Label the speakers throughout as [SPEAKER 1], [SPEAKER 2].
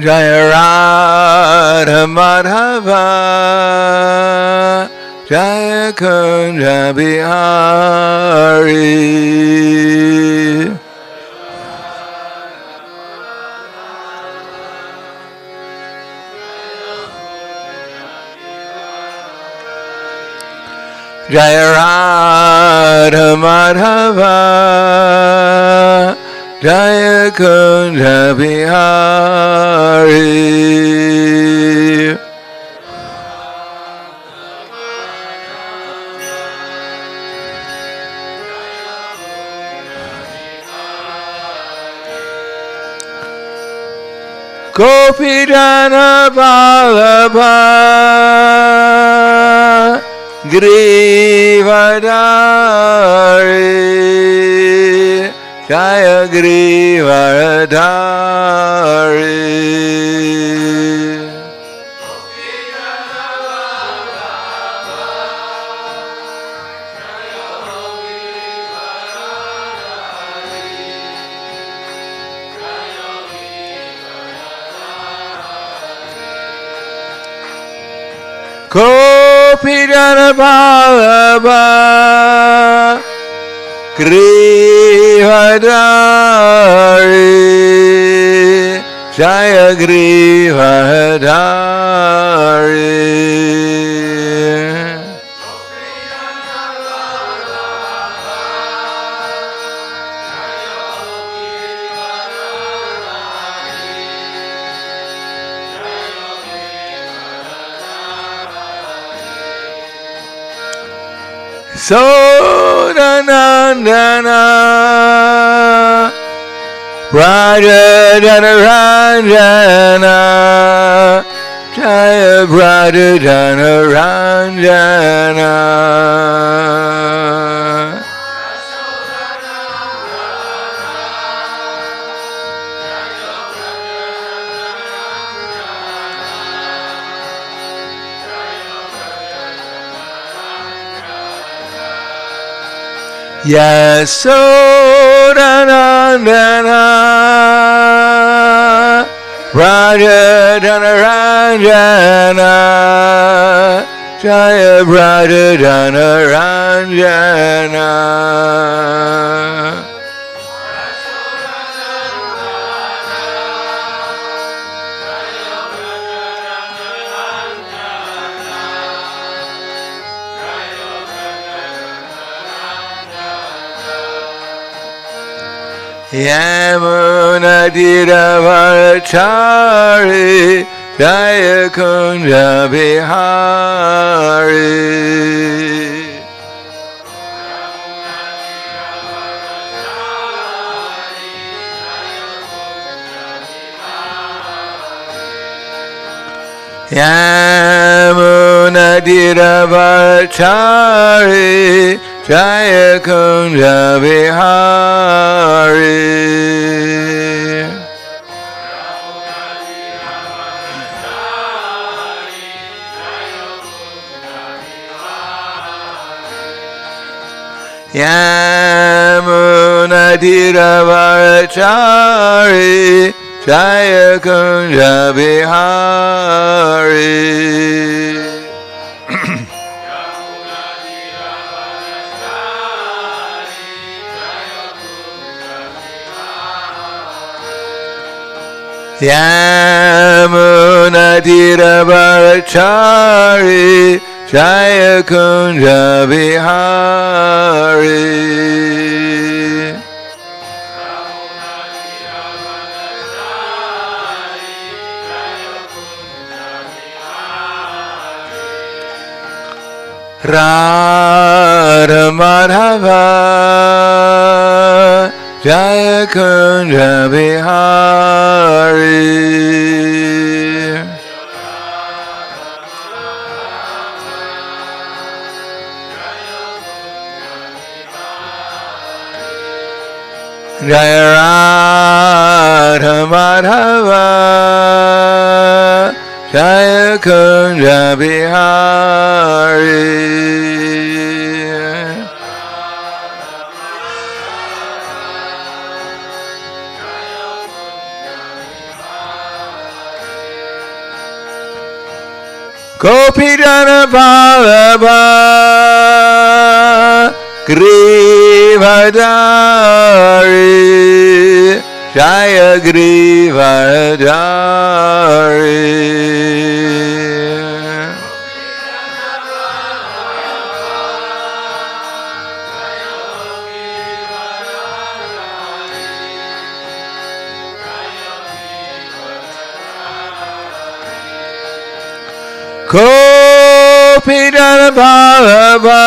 [SPEAKER 1] Jaya Radha Madhava Jaya Kunja Bihari. Jaya Radha Madhava Jaya Kunja Bihari. Gopi Jana Vallabha Grivadari Jaya Grivadari. Gopi Jana Vallabha Grivadari Jaya Grivadari. Sodanandana Braja Jana Ranjana Jaya Braja Jana Ranjana. Yasodanandana Braja Jana Ranjana Jaya Braja Jana Ranjana. Yamuna Tiravachari Jaya Kunja Bihari. Yamuna Tiravachari Jaya Kunja Bihari. Yamuna Tiravachari Jaya Kunja Bihari. Yamuna Tiravachari Jaya Kunja Bihari. Radha Madhava Jaya Kunja Bihari. Jaya Radha Madhava Jaya Kunja Bihari. Gopijana Vallabha Grivadari Jaya Grivadari. Gopijana Vallabha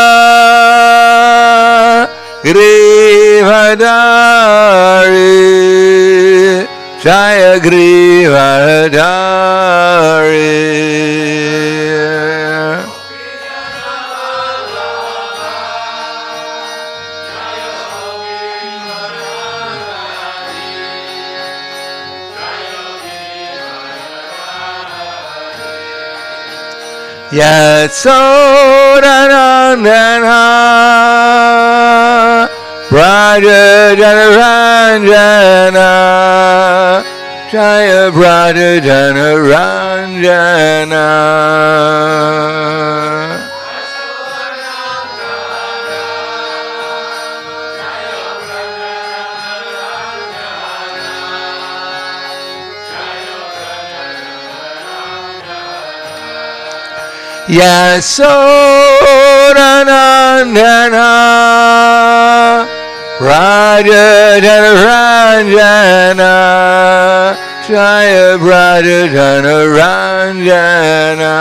[SPEAKER 1] Grivadari Jaya Grivadari. Yatsodanandana Braja Janaranjana Jaya Braja Janaranjana. Yasodhanandana Raja Janaranjana Jaya Raja Janaranjana.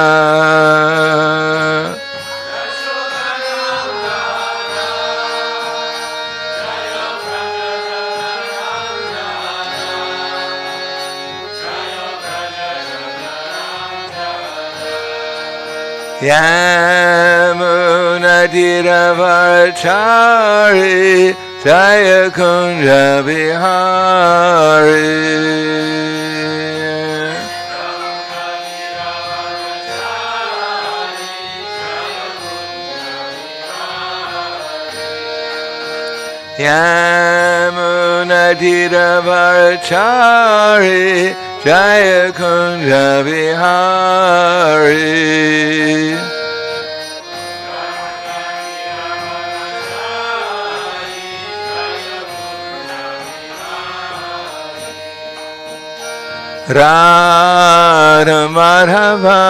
[SPEAKER 1] Yamunatiravarachari Jaya Kunja Bihari. Yamunatiravarachari Jaya Kunja Bihari. Radha Madhava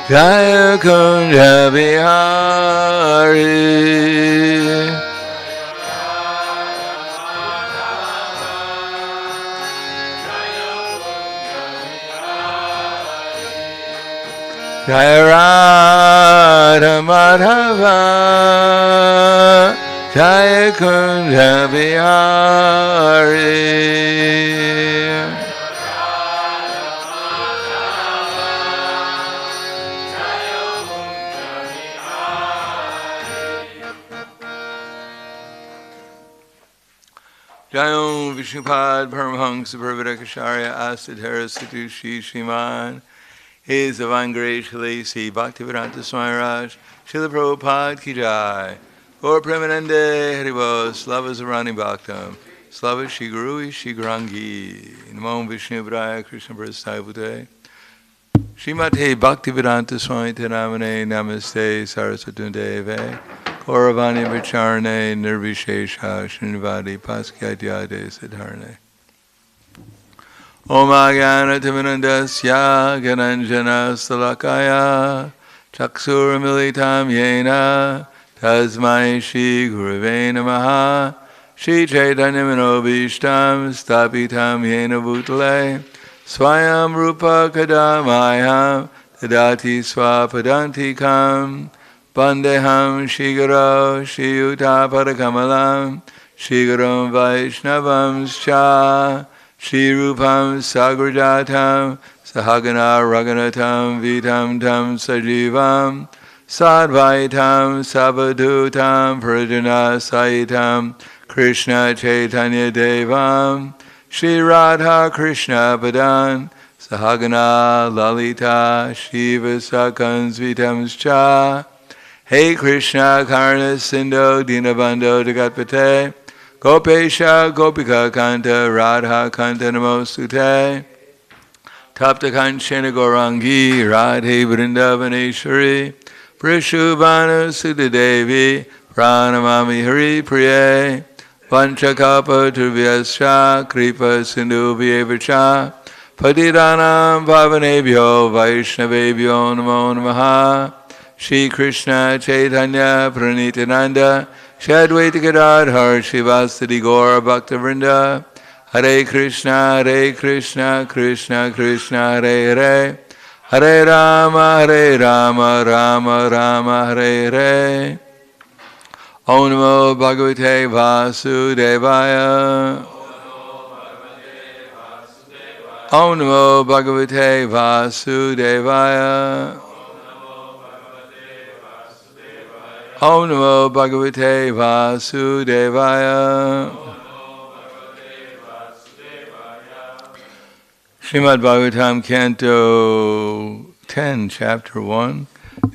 [SPEAKER 1] Jaya Kunja Bihari. Jaya Radha Madhava Jaya Kunja Bihari. Jayom Vishnupad Paramahansa Parvadakacharya Asadhara Satushi Shriman His Divine Grace Sri Bhaktivedanta Swami Raj Srila Prabhupada Ki Jai Gaur Premanande Haribol Slava Zarani Bhaktam Slava Shri Guru Shri Grangi Namo Vishnu Padaya Krishna Prasthaya Bhute Srimate Bhaktivedanta Swami Tenamane Namaste Saraswati Deve Kauravani Vicharane Nirvishesha Srinivadi Paskyatyade Siddharane Om Agana Timanandasya Gananjana Salakaya Chaksur Militam Yena Tasmai Shri Gurave Namaha Shri Chaitanya Manobishtam Stapitam Yena Bhutale Swayam Rupa Kadamayam Tadati Swapadantikam Vandeham Shigaro Shiyuta Padakamalam Shigaram Vaishnavam Scha Shirupam Sagrajatam Sahagana Raganatam Vitam Tam Sajivam Sadvaitam Sabadutam Prajana Saitam Krishna Chaitanya Devam Shri Radha Krishna Padan Sahagana Lalita Shiva Sakans Vitam Scha Hey Krishna Karna Sindho Dinabandho Jagatpate Gopesha Gopika Kanta Radha Kanta Namostute Tapta Kanchana Gaurangi Radhe Vrindavaneshwari Prishubhanu Sudadevi Pranamami Hari Priye Vanchakapa Turvyascha Kripa Sindhu Vyevacha Patidanam Pavanebhyo Vaishnavebhyo Namo Namaha Shri Krishna Chaitanya Pranityananda Shri Advaita Gadadhar Shivasadi Gaura Bhaktavrinda Hare Krishna Krishna Krishna Hare Hare Hare Rama Rama Rama Hare Hare Om Namo Bhagavate Vasudevaya Om Namo Bhagavate Vasudevaya Om Namo Bhagavate Vasudevaya Srimad Bhagavatam, Canto 10, Chapter 1,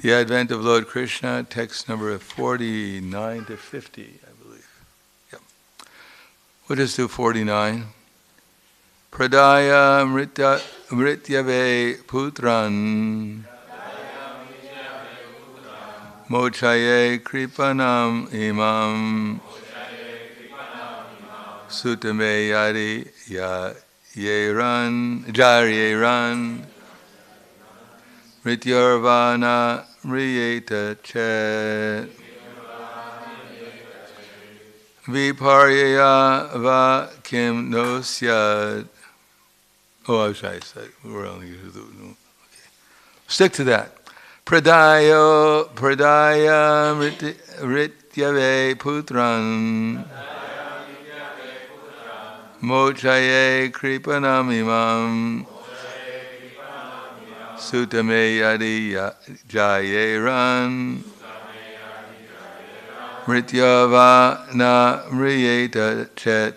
[SPEAKER 1] The Advent of Lord Krishna, text number 49 to 50, I believe. Yep. We'll just do 49. Pradaya mrityave putran mochaye kripanam imam sutame yadi Jaryeran Mrityarvana Mriyeta Chet Viparyaya Va Kim Nosyad. Oh, I said we're only going to do. Okay. Stick to that. Pradaya Mrityave Putran Mochaye Kripanam Imam Sutame Yadi Jayeran Mrityava Na Mriyeta Chet.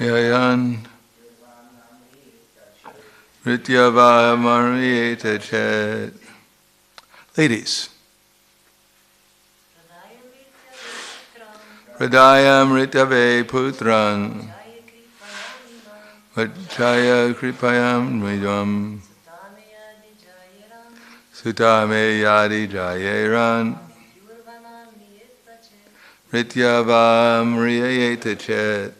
[SPEAKER 1] Yayan Rityava Mariyeta Chet. Ladies. Pradaya Mritave Putran Vachaya Kripayam Midam Sutame Yadi Jayeran Rityava Mariyeta Chet.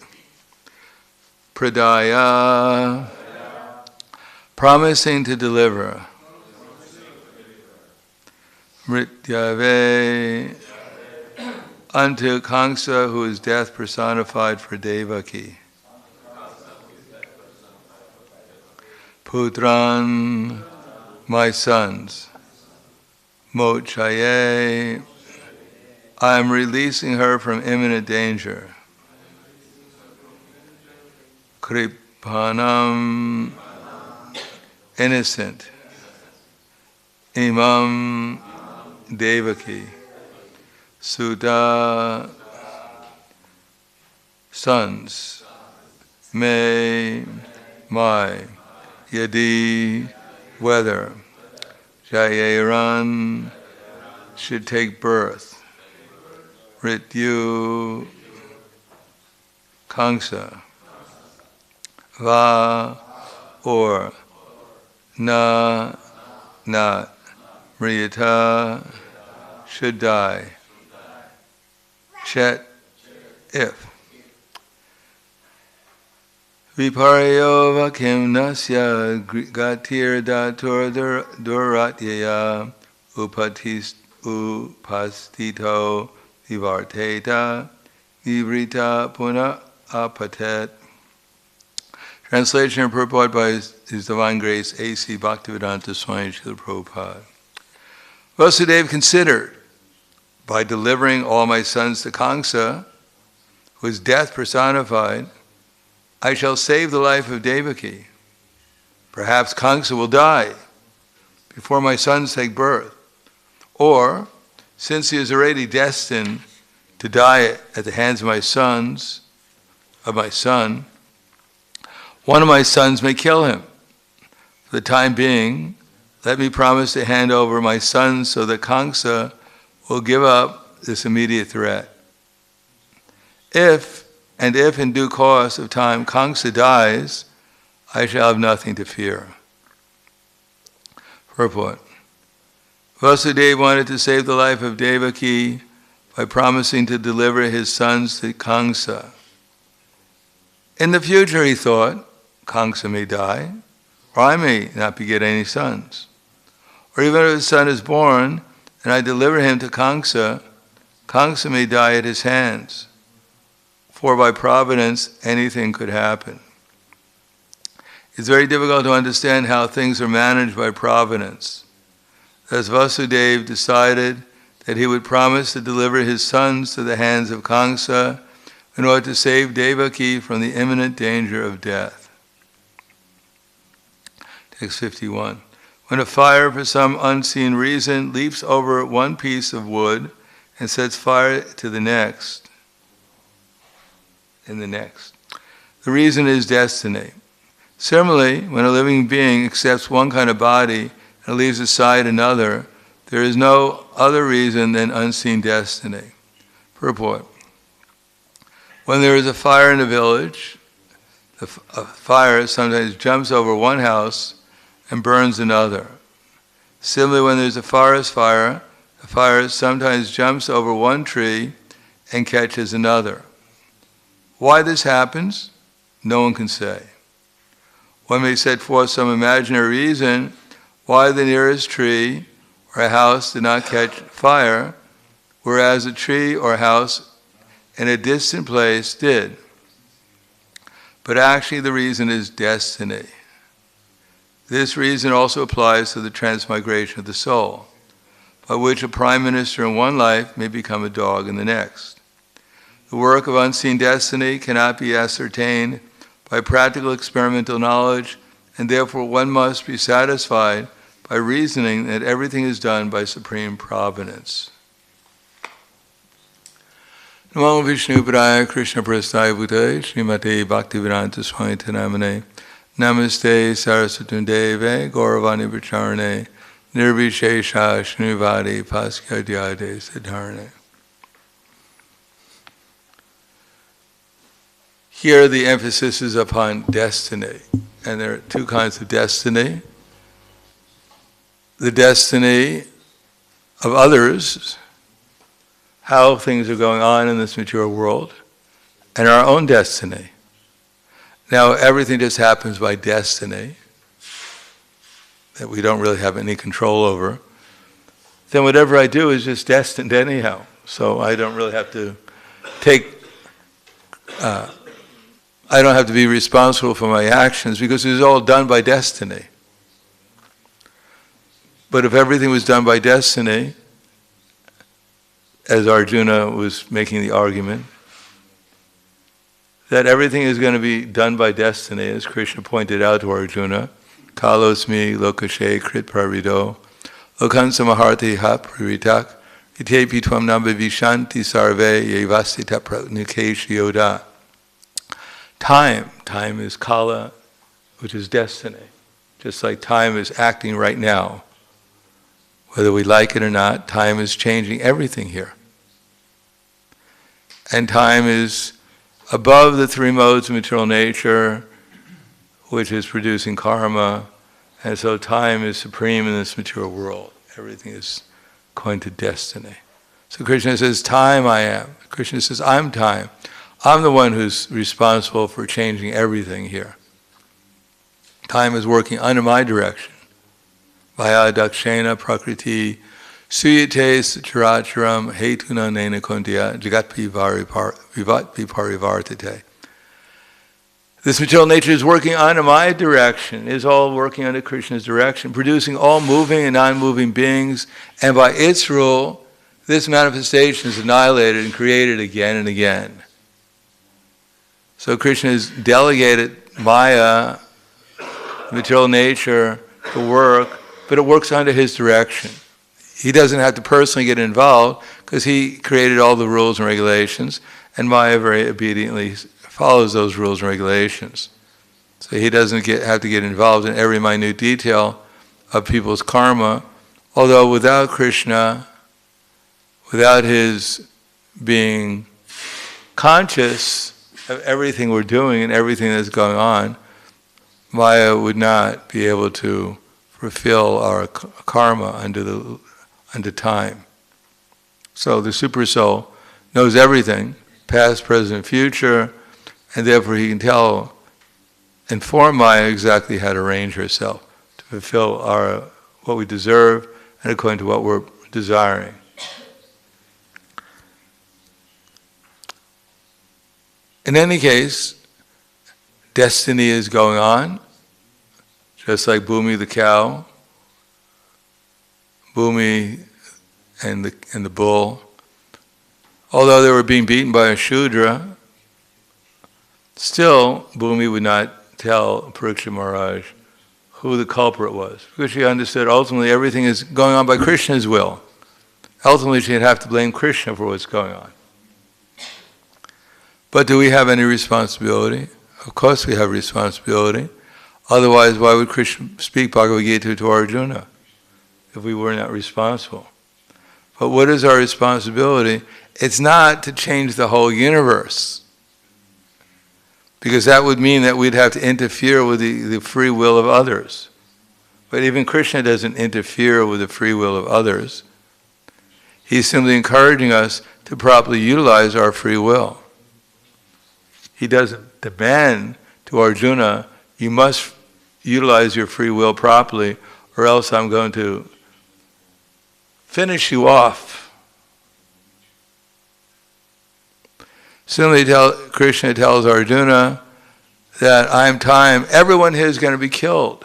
[SPEAKER 1] Pradaya, promising to deliver. Mrityave, unto Kamsa, who is death personified for Devaki. Putran, my sons. Mochaye, I am releasing her from imminent danger. Kripanam, innocent. Imam, Devaki. Sudha, sons. May, my. Yadi, whether. Jayeran, should take birth. Rityu, Kamsa. Va, or, na, not, mriyata, should die, chet, if. Viparyo vakim nasya gatir datur duratyaya upastito vivarteta vivrita puna apatet. Translation and purport by His Divine Grace A.C. Bhaktivedanta Swami Srila Prabhupada. Vasudeva considered, by delivering all my sons to Kamsa, who is death personified, I shall save the life of Devaki. Perhaps Kamsa will die before my sons take birth. Or, since he is already destined to die at the hands of my son, one of my sons may kill him. For the time being, let me promise to hand over my sons so that Kamsa will give up this immediate threat. If in due course of time Kamsa dies, I shall have nothing to fear. Purport. Vasudeva wanted to save the life of Devaki by promising to deliver his sons to Kamsa. In the future, he thought, Kamsa may die, or I may not beget any sons. Or even if a son is born, and I deliver him to Kamsa, Kamsa may die at his hands. For by providence, anything could happen. It's very difficult to understand how things are managed by providence. Thus Vasudeva decided that he would promise to deliver his sons to the hands of Kamsa in order to save Devaki from the imminent danger of death. Text 51. When a fire for some unseen reason leaps over one piece of wood and sets fire to the next, the reason is destiny. Similarly, when a living being accepts one kind of body and leaves aside another, there is no other reason than unseen destiny. Purport. When there is a fire in a village, a fire sometimes jumps over one house and burns another. Similarly, when there's a forest fire, the fire sometimes jumps over one tree and catches another. Why this happens, no one can say. One may set forth some imaginary reason why the nearest tree or a house did not catch fire, whereas a tree or a house in a distant place did. But actually the reason is destiny. This reason also applies to the transmigration of the soul, by which a prime minister in one life may become a dog in the next. The work of unseen destiny cannot be ascertained by practical experimental knowledge, and therefore one must be satisfied by reasoning that everything is done by supreme providence. Namo Vishnu Padaya Krishna Prasthaya Bhutale Srimate Bhaktivedanta Swami Namane Namaste Saraswati Deve Gauravani Vacharane Nirvishesha Shnuvadi Paskyadyade Siddharane. Here the emphasis is upon destiny, and there are two kinds of destiny. The destiny of others, how things are going on in this material world, and our own destiny. Now everything just happens by destiny, that we don't really have any control over. Then whatever I do is just destined anyhow, so I don't really have to I don't have to be responsible for my actions because it's all done by destiny. But if everything was done by destiny, as Arjuna was making the argument, that everything is going to be done by destiny, as Krishna pointed out to Arjuna, Kalosmi lokashe krit parido, lokan samaharti ha priritak, itepi tvam namba vishanti sarve yevasita pratnikeshi yoda. Time is kala, which is destiny. Just like time is acting right now. Whether we like it or not, time is changing everything here. And time is above the three modes of material nature, which is producing karma. And so time is supreme in this material world. Everything is going to destiny. So Krishna says, time I am. Krishna says, I'm time. I'm the one who's responsible for changing everything here. Time is working under my direction. Vaya dakshena prakriti suyate sacharacharam hetuna nena kundya jagatpi vivatpi parivartate. This material nature is working under my direction, is all working under Krishna's direction, producing all moving and non-moving beings, and by its rule, this manifestation is annihilated and created again and again. So Krishna has delegated Maya, material nature, to work, but it works under his direction. He doesn't have to personally get involved because he created all the rules and regulations, and Maya very obediently follows those rules and regulations. So he doesn't have to get involved in every minute detail of people's karma. Although without Krishna, without his being conscious of everything we're doing and everything that's going on, Maya would not be able to fulfill our karma under time. So the Super Soul knows everything, past, present, future, and therefore he can inform Maya exactly how to arrange herself to fulfill what we deserve and according to what we're desiring. In any case, destiny is going on, just like Bhumi the cow, Bhumi and the bull. Although they were being beaten by a Shudra, still Bhumi would not tell Parikshit Maharaj who the culprit was, because she understood ultimately everything is going on by Krishna's will. Ultimately she'd have to blame Krishna for what's going on. But do we have any responsibility? Of course we have responsibility. Otherwise, why would Krishna speak Bhagavad Gita to Arjuna if we were not responsible? But what is our responsibility? It's not to change the whole universe, because that would mean that we'd have to interfere with the free will of others. But even Krishna doesn't interfere with the free will of others. He's simply encouraging us to properly utilize our free will. He doesn't demand to Arjuna, you must utilize your free will properly, or else I'm going to finish you off. Similarly, Krishna tells Arjuna that I'm time, everyone here is going to be killed,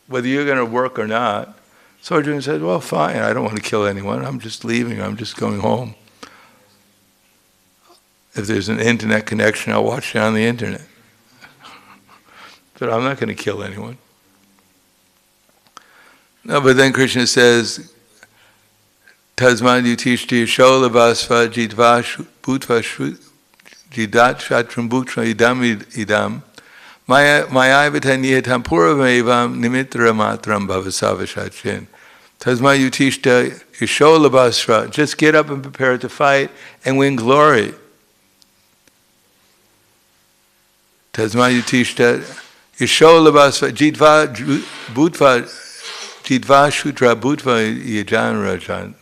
[SPEAKER 1] whether you're going to work or not. So Arjuna said, well, fine, I don't want to kill anyone, I'm just leaving, I'm just going home. If there's an internet connection, I'll watch it on the internet. But I'm not going to kill anyone. No, but then Krishna says, Tasmad yutishti shola vasva jidva bhutva jidat shatram bhutva idam mayavata niyatam purvamevam nimitra matram bhavasavashachin. Tasmad yutishta shola vasva. Just get up and prepare to fight and win glory. Tasmad yutishta Yishola vasva jidva bhutva jidva shutra bhutva yajan rajan.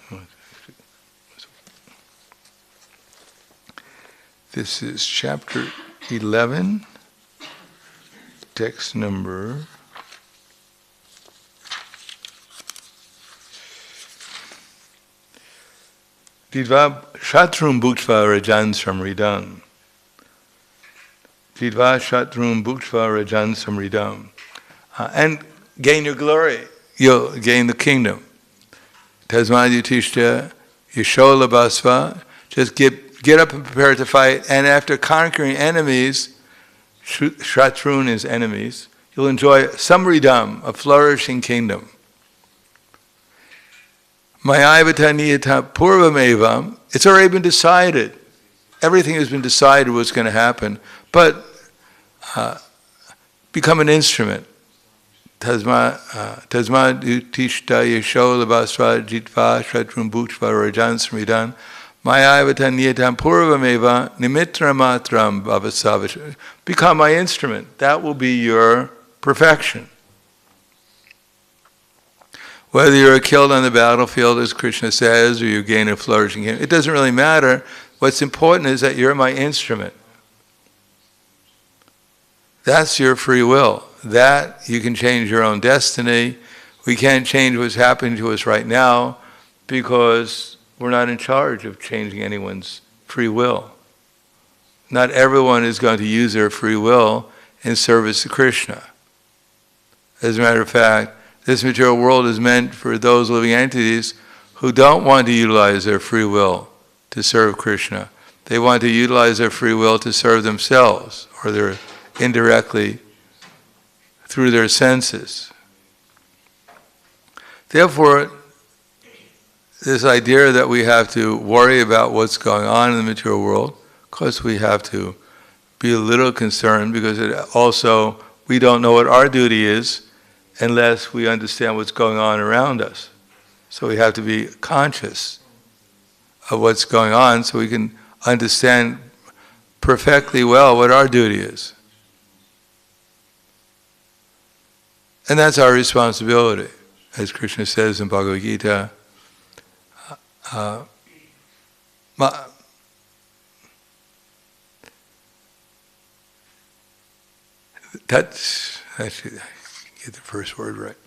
[SPEAKER 1] This is chapter 11, text number 'Jidva shatrum bhutva rajan samridam. Jidva shatrum bhutva rajan samridam. And gain your glory, you'll gain the kingdom. Tasmad yutishta yashola basva. Just get up and prepare to fight, and after conquering enemies, shatrun is enemies, you'll enjoy samridam, a flourishing kingdom. Mayavata niyata purvamevam. It's already been decided. Everything has been decided what's going to happen. But become an instrument. Tasmad utishta yashola basva jitva shatrum bhutva rajan smridan mayavata niyatam purvameva nimitra matram bhavasavash. Become my instrument. That will be your perfection. Whether you're killed on the battlefield, as Krishna says, or you gain a flourishing kingdom, it doesn't really matter. What's important is that you're my instrument. That's your free will. That you can change your own destiny. We can't change what's happening to us right now because we're not in charge of changing anyone's free will. Not everyone is going to use their free will in service to Krishna. As a matter of fact, this material world is meant for those living entities who don't want to utilize their free will to serve Krishna. They want to utilize their free will to serve themselves, or their indirectly through their senses. Therefore, this idea that we have to worry about what's going on in the material world, of course we have to be a little concerned, because it also we don't know what our duty is unless we understand what's going on around us. So we have to be conscious of what's going on so we can understand perfectly well what our duty is. And that's our responsibility. As Krishna says in Bhagavad Gita, that's actually, I get the first word right.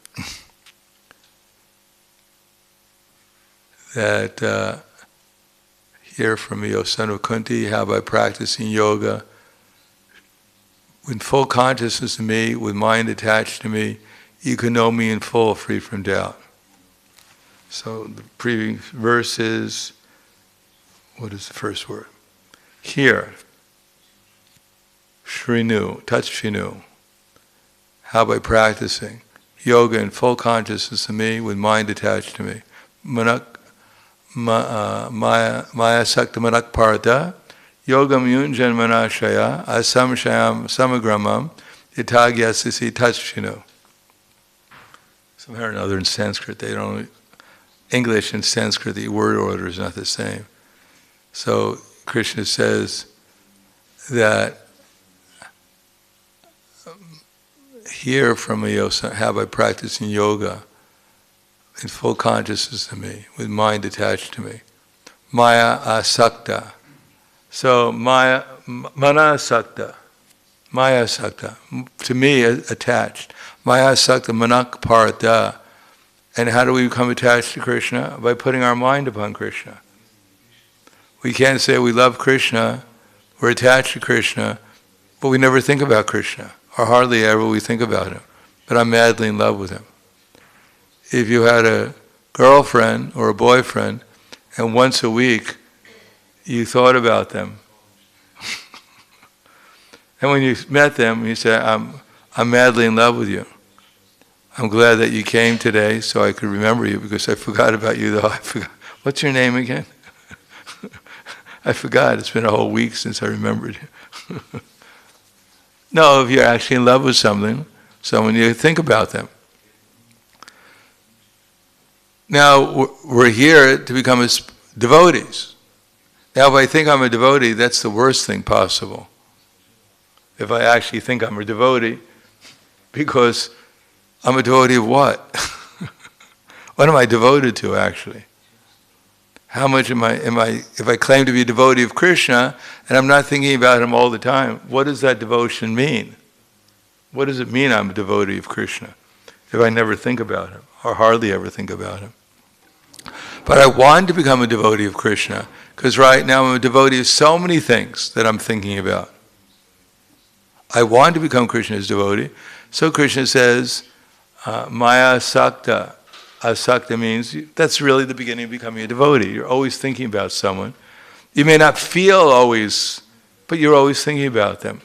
[SPEAKER 1] That hear from me, O son of Kunti, how by practicing yoga, with full consciousness of me, with mind attached to me, you can know me in full, free from doubt. So the previous verse is, what is the first word? Hear, Shrinu, touch Shrinu, how by practicing yoga in full consciousness of me, with mind attached to me. Maya sakta manak parata, yogam yunjan manashaya, asam shayam samagramam, itagyasisi touch Shrinu. Somehow or another in Sanskrit, they don't, English and Sanskrit, the word order is not the same. So Krishna says that hear from me, how by practicing yoga in full consciousness of me, with mind attached to me. Maya asakta. So Maya, mana asakta. Maya asakta. To me, attached. Maya asakta manak parata. And how do we become attached to Krishna? By putting our mind upon Krishna. We can't say we love Krishna, we're attached to Krishna, but we never think about Krishna, or hardly ever we think about him. But I'm madly in love with him. If you had a girlfriend or a boyfriend, and once a week you thought about them, and when you met them, you said, I'm madly in love with you. I'm glad that you came today so I could remember you, because I forgot about you though. I forgot. What's your name again? I forgot. It's been a whole week since I remembered you. No, if you're actually in love with someone, you think about them. Now, we're here to become as devotees. Now, if I think I'm a devotee, that's the worst thing possible. If I actually think I'm a devotee, because I'm a devotee of what? What am I devoted to, actually? How much am I, if I claim to be a devotee of Krishna, and I'm not thinking about him all the time, what does that devotion mean? What does it mean I'm a devotee of Krishna, if I never think about him, or hardly ever think about him? But I want to become a devotee of Krishna, because right now I'm a devotee of so many things that I'm thinking about. I want to become Krishna's devotee, so Krishna says, Maya sakta. Asakta means that's really the beginning of becoming a devotee. You're always thinking about someone. You may not feel always, but you're always thinking about them.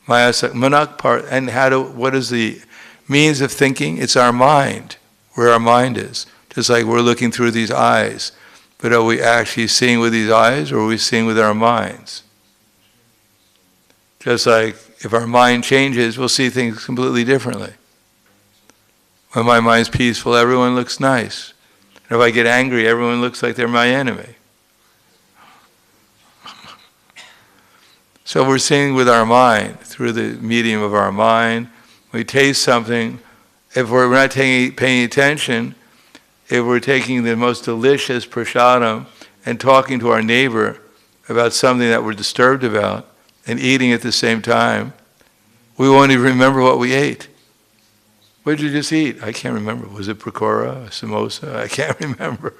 [SPEAKER 1] Maya sakta, manak part, and what is the means of thinking? It's our mind, where our mind is. Just like we're looking through these eyes. But are we actually seeing with these eyes, or are we seeing with our minds? Just like if our mind changes, we'll see things completely differently. When my mind's peaceful, everyone looks nice. And if I get angry, everyone looks like they're my enemy. So we're seeing with our mind, through the medium of our mind. We taste something. If we're not paying attention, if we're taking the most delicious prasadam and talking to our neighbor about something that we're disturbed about and eating at the same time, we won't even remember what we ate. What did you just eat? I can't remember. Was it pakora, a samosa? I can't remember.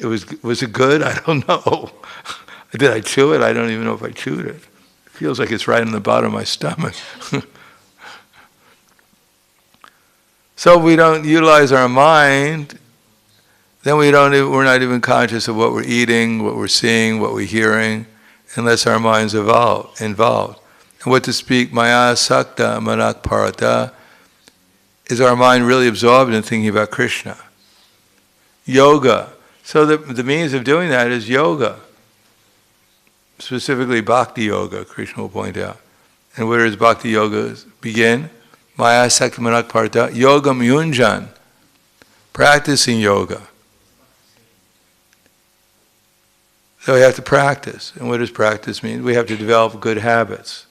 [SPEAKER 1] Was it good? I don't know. Did I chew it? I don't even know if I chewed it. It feels like it's right in the bottom of my stomach. So we don't utilize our mind, then we're not even conscious of what we're eating, what we're seeing, what we're hearing, unless our mind's involved. And what to speak, Maya sakta manak parata, is our mind really absorbed in thinking about Krishna. Yoga. So the means of doing that is yoga. Specifically bhakti-yoga, Krishna will point out. And where does bhakti-yoga begin? Maya sakta manak partha yogam yunjan. Practicing yoga. So we have to practice. And what does practice mean? We have to develop good habits.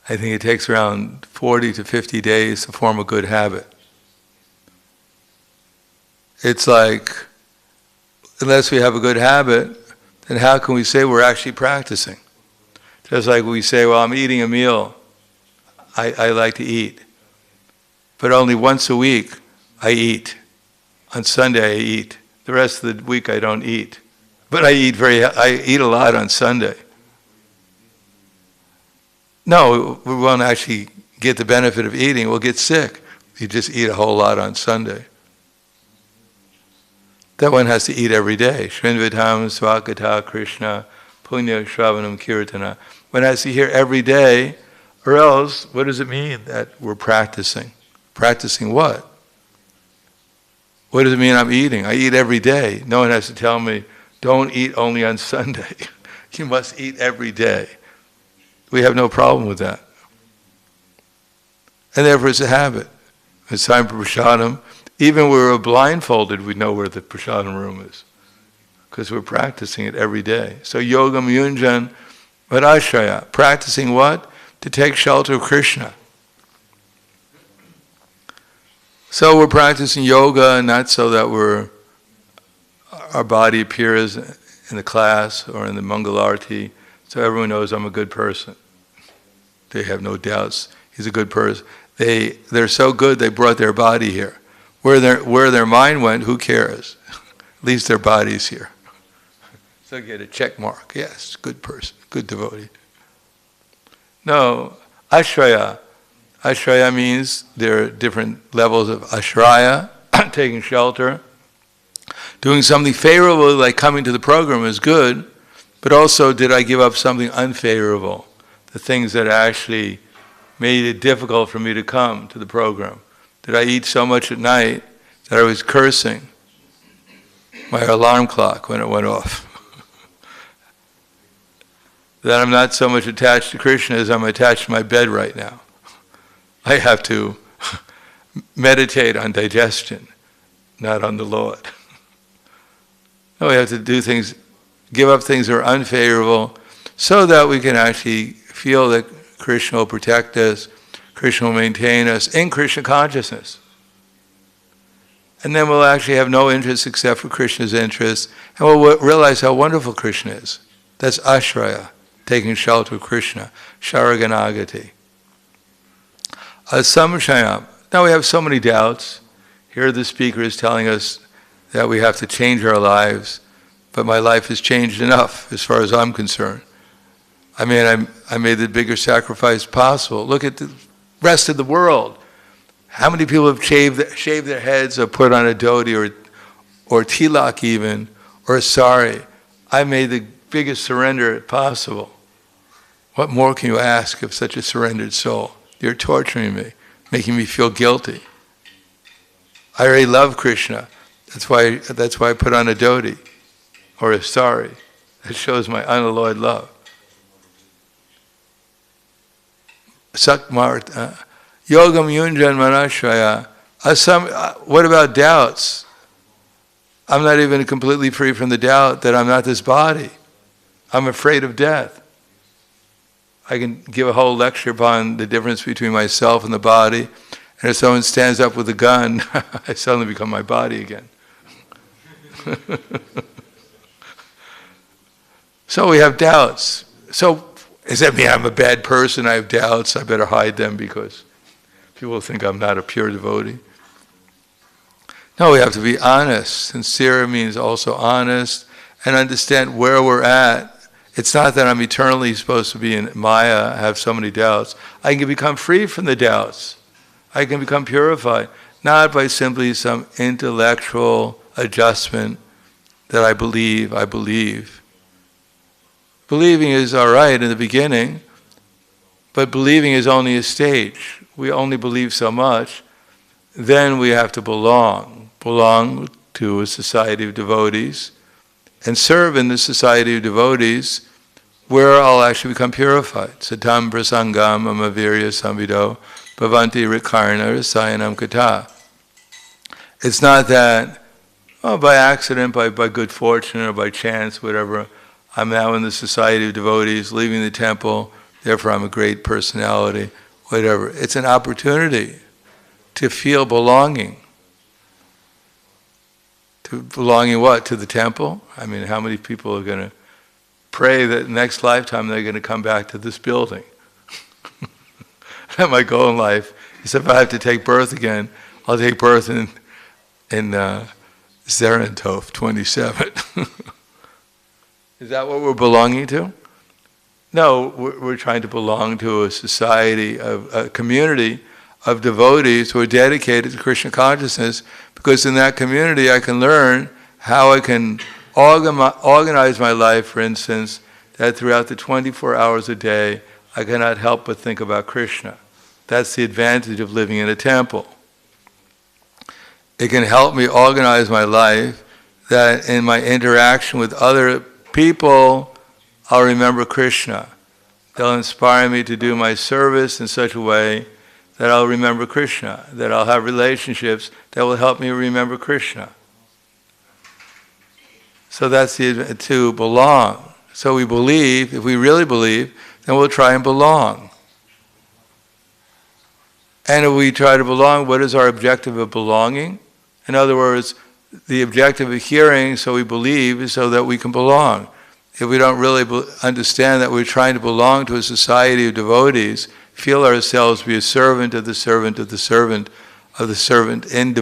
[SPEAKER 1] I think it takes around 40 to 50 days to form a good habit. It's like, unless we have a good habit, then how can we say we're actually practicing? Just like we say, well, I'm eating a meal. I like to eat. But only once a week I eat. On Sunday I eat. The rest of the week I don't eat. But I eat a lot on Sunday. No, we won't actually get the benefit of eating. We'll get sick. You just eat a whole lot on Sunday. That one has to eat every day. Shrinvatam swakata Krishna punya shravanam kirtana. One has to hear every day, or else, what does it mean that we're practicing? Practicing what? What does it mean I'm eating? I eat every day. No one has to tell me, don't eat only on Sunday. You must eat every day. We have no problem with that. And therefore it's a habit. It's time for prasadam. Even when we're blindfolded, we know where the prasadam room is. Because we're practicing it every day. So yogam yunjan vadashraya. Practicing what? To take shelter of Krishna. So we're practicing yoga, not so that our body appears in the class or in the Mangalarti, so everyone knows I'm a good person. They have no doubts. He's a good person. They're so good they brought their body here. Where their mind went, who cares? At least their body's here. So get a check mark. Yes, good person, good devotee. No, ashraya. Ashraya means there are different levels of ashraya, taking shelter. Doing something favorable, like coming to the program, is good, but also did I give up something unfavorable? The things that actually made it difficult for me to come to the program. Did I eat so much at night that I was cursing my alarm clock when it went off? That I'm not so much attached to Krishna as I'm attached to my bed right now. I have to meditate on digestion, not on the Lord. No, we have to do things, give up things that are unfavorable, so that we can actually feel that Krishna will protect us, Krishna will maintain us in Krishna consciousness. And then we'll actually have no interest except for Krishna's interest, and we'll realize how wonderful Krishna is. That's ashraya, taking shelter of Krishna, sharaganagati. Samshayam. Now we have so many doubts. Here the speaker is telling us that we have to change our lives, but my life has changed enough as far as I'm concerned. I mean, I made the biggest sacrifice possible. Look at the rest of the world. How many people have shaved their heads or put on a dhoti or tilak even, or a sari? I made the biggest surrender possible. What more can you ask of such a surrendered soul? You're torturing me, making me feel guilty. I already love Krishna. That's why I put on a dhoti or a sari. That shows my unalloyed love. Sakmarta. Yogam yunjan manashraya. What about doubts? I'm not even completely free from the doubt that I'm not this body. I'm afraid of death. I can give a whole lecture upon the difference between myself and the body, and if someone stands up with a gun, I suddenly become my body again. So we have doubts. So does that mean I'm a bad person? I have doubts. I better hide them because people think I'm not a pure devotee. No, we have to be honest. Sincere means also honest, and understand where we're at. It's not that I'm eternally supposed to be in Maya, have so many doubts. I can become free from the doubts. I can become purified, not by simply some intellectual adjustment that I believe. Believing is all right in the beginning, but believing is only a stage. We only believe so much. Then we have to belong to a society of devotees, and serve in the society of devotees where I'll actually become purified. Satam prasangam amavirya samvido bhavanti rikarna rasayanam kata. It's not that, by accident, by good fortune, or by chance, whatever, I'm now in the society of devotees, leaving the temple, therefore I'm a great personality, whatever. It's an opportunity to feel belonging. To belonging what? To the temple? I mean, how many people are going to pray that next lifetime they're going to come back to this building? My goal in life is if I have to take birth again, I'll take birth in Zerentov 27. Is that what we're belonging to? No, we're trying to belong to a society, a community of devotees who are dedicated to Krishna consciousness, because in that community I can learn how I can organize my life, for instance, that throughout the 24 hours a day I cannot help but think about Krishna. That's the advantage of living in a temple. It can help me organize my life that in my interaction with other people, I'll remember Krishna. They'll inspire me to do my service in such a way that I'll remember Krishna, that I'll have relationships that will help me remember Krishna. So that's to belong. So we believe, if we really believe, then we'll try and belong. And if we try to belong, what is our objective of belonging? In other words, the objective of hearing, so we believe, is so that we can belong. If we don't really understand that we're trying to belong to a society of devotees, feel ourselves be a servant of the servant of the servant of the servant in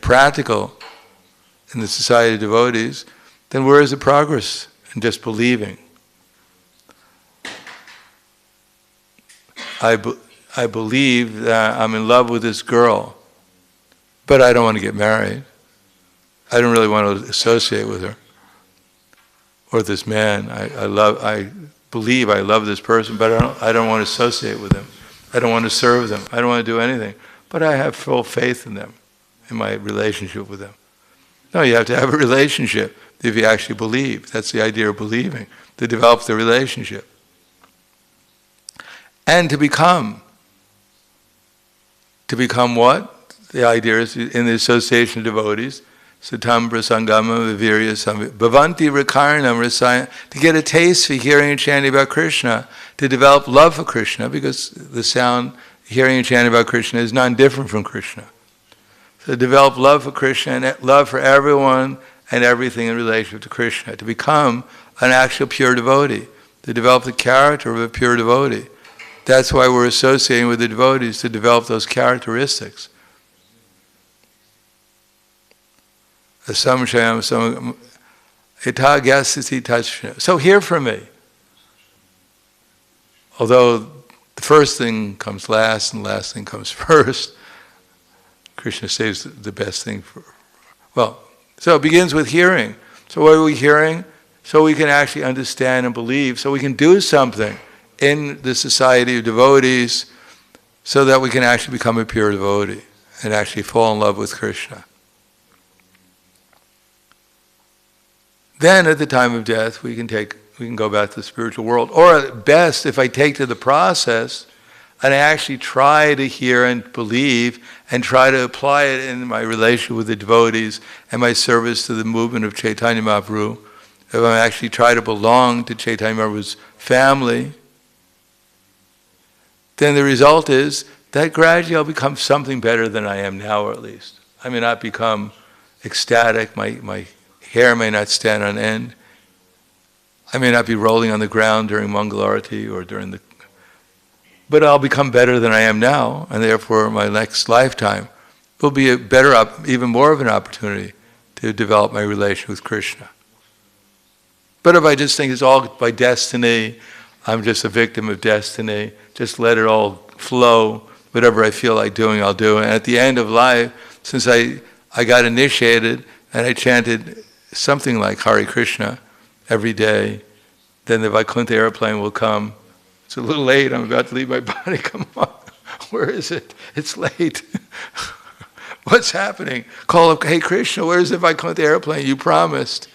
[SPEAKER 1] practical in the society of devotees, then where is the progress in just believing? I believe that I'm in love with this girl, but I don't want to get married. I don't really want to associate with her. Or this man. I believe I love this person, but I don't want to associate with them. I don't want to serve them. I don't want to do anything. But I have full faith in them, in my relationship with them. No, you have to have a relationship if you actually believe. That's the idea of believing, to develop the relationship. And to become. To become what? The idea is in the association of devotees, Satam prasangama vivirya samvi bhavanti rikarnam rasaya, to get a taste for hearing and chanting about Krishna, to develop love for Krishna, because the sound, hearing and chanting about Krishna is non-different from Krishna. So develop love for Krishna and love for everyone and everything in relationship to Krishna, to become an actual pure devotee, to develop the character of a pure devotee. That's why we're associating with the devotees, to develop those characteristics. So hear from me. Although the first thing comes last and the last thing comes first, Krishna saves the best thing for. So it begins with hearing. So what are we hearing? So we can actually understand and believe, so we can do something in the society of devotees, so that we can actually become a pure devotee and actually fall in love with Krishna. Then at the time of death, we can go back to the spiritual world. Or at best, if I take to the process and I actually try to hear and believe and try to apply it in my relationship with the devotees and my service to the movement of Chaitanya Mahaprabhu, if I actually try to belong to Chaitanya Mahaprabhu's family, then the result is that gradually I'll become something better than I am now, or at least. I may not become ecstatic, my hair may not stand on end. I may not be rolling on the ground during Mangalarati or but I'll become better than I am now, and therefore my next lifetime will be a better, even more of an opportunity to develop my relation with Krishna. But if I just think it's all by destiny, I'm just a victim of destiny, just let it all flow, whatever I feel like doing, I'll do. And at the end of life, since I got initiated and I chanted something like Hare Krishna every day, then the Vaikuntha airplane will come. It's a little late, I'm about to leave my body, come on. Where is it? It's late. What's happening? Call up, hey Krishna, where's the Vaikuntha airplane? You promised.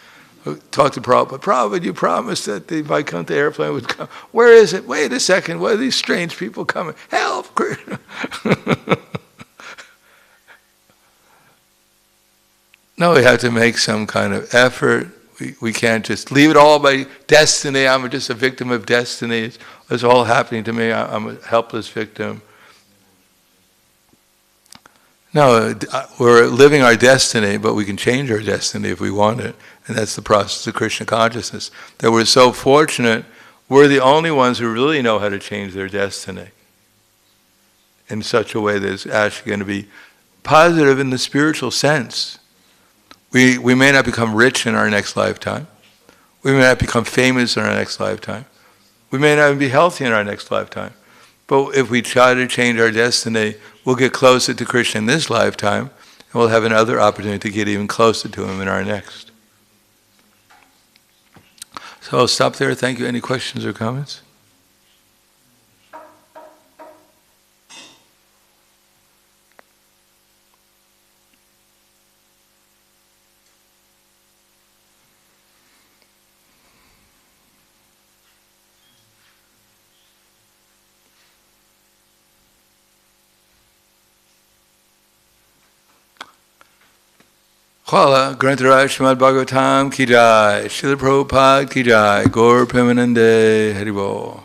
[SPEAKER 1] Talked to Prabhupada. Prabhupada, you promised that the Vaikuntha airplane would come. Where is it? Wait a second. What are these strange people coming? Help, Krishna. No, we have to make some kind of effort. We can't just leave it all by destiny. I'm just a victim of destiny. It's all happening to me. I'm a helpless victim. No, we're living our destiny, but we can change our destiny if we want it. And that's the process of Krishna consciousness. That we're so fortunate, we're the only ones who really know how to change their destiny in such a way that it's actually going to be positive in the spiritual sense. We may not become rich in our next lifetime. We may not become famous in our next lifetime. We may not even be healthy in our next lifetime. But if we try to change our destiny, we'll get closer to Krishna in this lifetime, and we'll have another opportunity to get even closer to Him in our next. So I'll stop there. Thank you. Any questions or comments? Hvala, Grantaraj Srimad Bhagavatam ki jai, Srila Prabhupada ki jai, Gaur Premanande Haribol.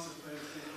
[SPEAKER 2] supposed to